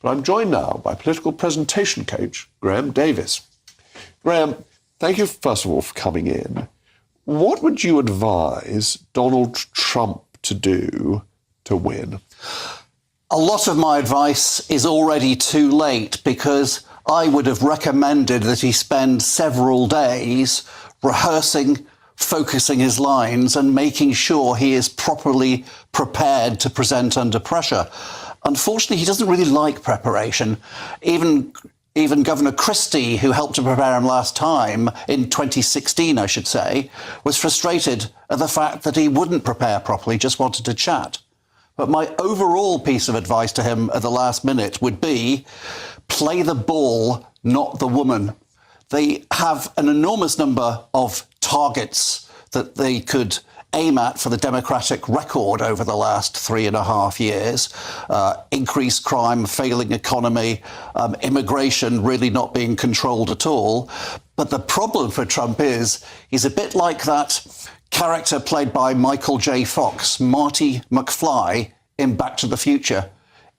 But I'm joined now by political presentation coach Graham Davies. Graham, thank you, first of all, for coming in. What would you advise Donald Trump to do to win? A lot of my advice is already too late, because I would have recommended that he spend several days rehearsing, focusing his lines and making sure he is properly prepared to present under pressure. Unfortunately, he doesn't really like preparation. Even Governor Christie, who helped to prepare him last time, in 2016, I should say, was frustrated at the fact that he wouldn't prepare properly, just wanted to chat. But my overall piece of advice to him at the last minute would be, play the ball, not the woman. They have an enormous number of targets that they could aim at for the Democratic record over the last 3.5 years. Increased crime, failing economy, immigration really not being controlled at all. But the problem for Trump is he's a bit like that character played by Michael J. Fox, Marty McFly, in Back to the Future.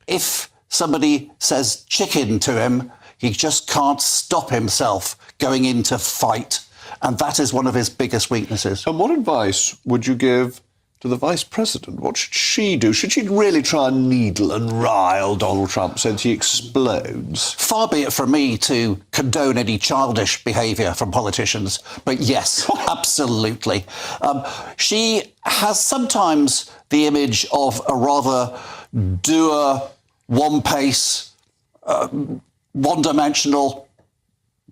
If somebody says chicken to him, he just can't stop himself going into fight. And that is one of his biggest weaknesses. And what advice would you give to the Vice President? What should she do? Should she really try and needle and rile Donald Trump so that he explodes? Far be it from me to condone any childish behaviour from politicians, but yes, absolutely. She has sometimes the image of a rather dour, one-pace, one-dimensional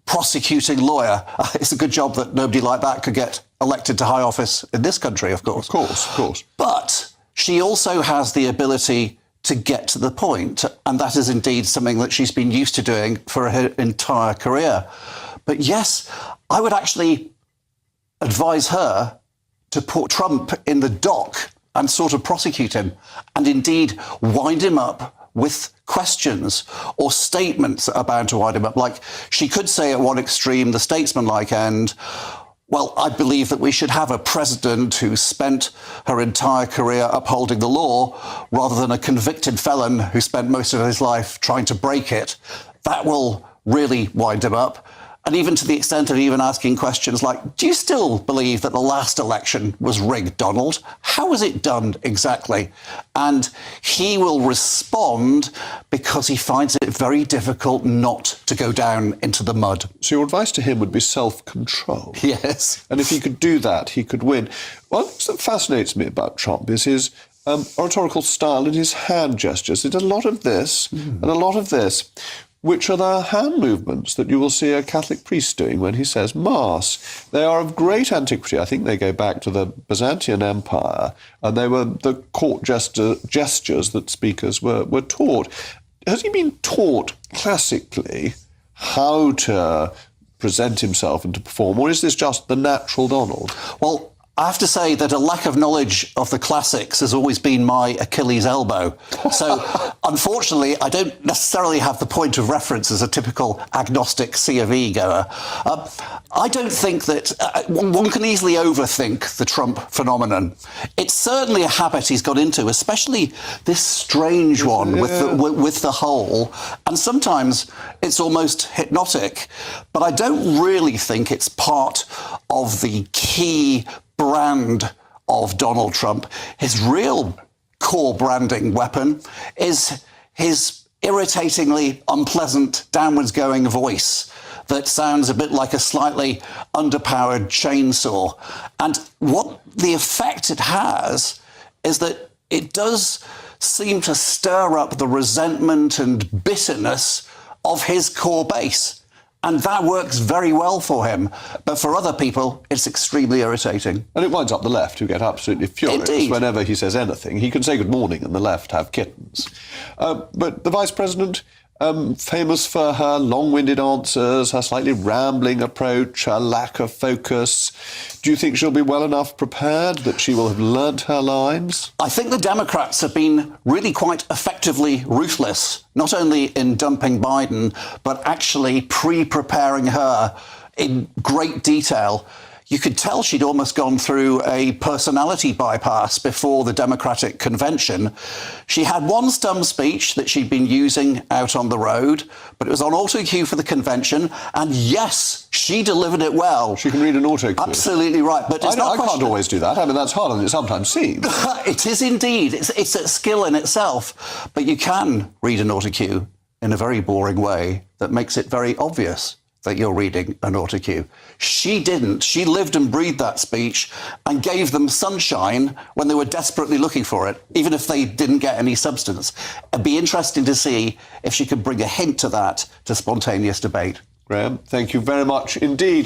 prosecuting lawyer. It's a good job that nobody like that could get elected to high office in this country, of course. Of course. But she also has the ability to get to the point, and that is indeed something that she's been used to doing for her entire career. But yes, I would actually advise her to put Trump in the dock and sort of prosecute him, and indeed wind him up with questions or statements that are bound to wind him up. Like, she could say at one extreme, the statesman-like end, well, I believe that we should have a president who spent her entire career upholding the law rather than a convicted felon who spent most of his life trying to break it. That will really wind him up. And even to the extent of even asking questions like, do you still believe that the last election was rigged, Donald? How was it done exactly? And he will respond because he finds it very difficult not to go down into the mud. So your advice to him would be self-control. Yes. And if he could do that, he could win. One thing that fascinates me about Trump is his oratorical style and his hand gestures. He does a lot of this and a lot of this, which are the hand movements that you will see a Catholic priest doing when he says Mass. They are of great antiquity. I think they go back to the Byzantine Empire, and they were the court gestures that speakers were taught. Has he been taught classically how to present himself and to perform, or is this just the natural Donald? Well, I have to say that a lack of knowledge of the classics has always been my Achilles elbow. So, unfortunately, I don't necessarily have the point of reference as a typical agnostic C of E goer. I don't think that one can easily overthink the Trump phenomenon. It's certainly a habit he's got into, especially this strange one with the whole. And sometimes it's almost hypnotic. But I don't really think it's part of the key brand of Donald Trump. His real core branding weapon is his irritatingly unpleasant downwards going voice that sounds a bit like a slightly underpowered chainsaw. And what the effect it has is that it does seem to stir up the resentment and bitterness of his core base. And that works very well for him. But for other people, it's extremely irritating. And it winds up the left, who get absolutely furious whenever he says anything. He can say good morning and the left have kittens. But the Vice President, famous for her long-winded answers, her slightly rambling approach, her lack of focus. Do you think she'll be well enough prepared, that she will have learnt her lines? I think the Democrats have been really quite effectively ruthless, not only in dumping Biden, but actually pre-preparing her in great detail. you could tell she'd almost gone through a personality bypass before the Democratic convention. She had one stump speech that she'd been using out on the road, but it was on auto cue for the convention. And yes, she delivered it well. She can read an auto cue. Absolutely right. But it's I can't always do that. I mean, that's harder than it sometimes seems. It is indeed. It's a skill in itself. But you can read an auto cue in a very boring way that makes it very obvious that you're reading an auto cue. She didn't. She lived and breathed that speech and gave them sunshine when they were desperately looking for it, even if they didn't get any substance. It'd be interesting to see if she could bring a hint to that to spontaneous debate. Graham, thank you very much indeed.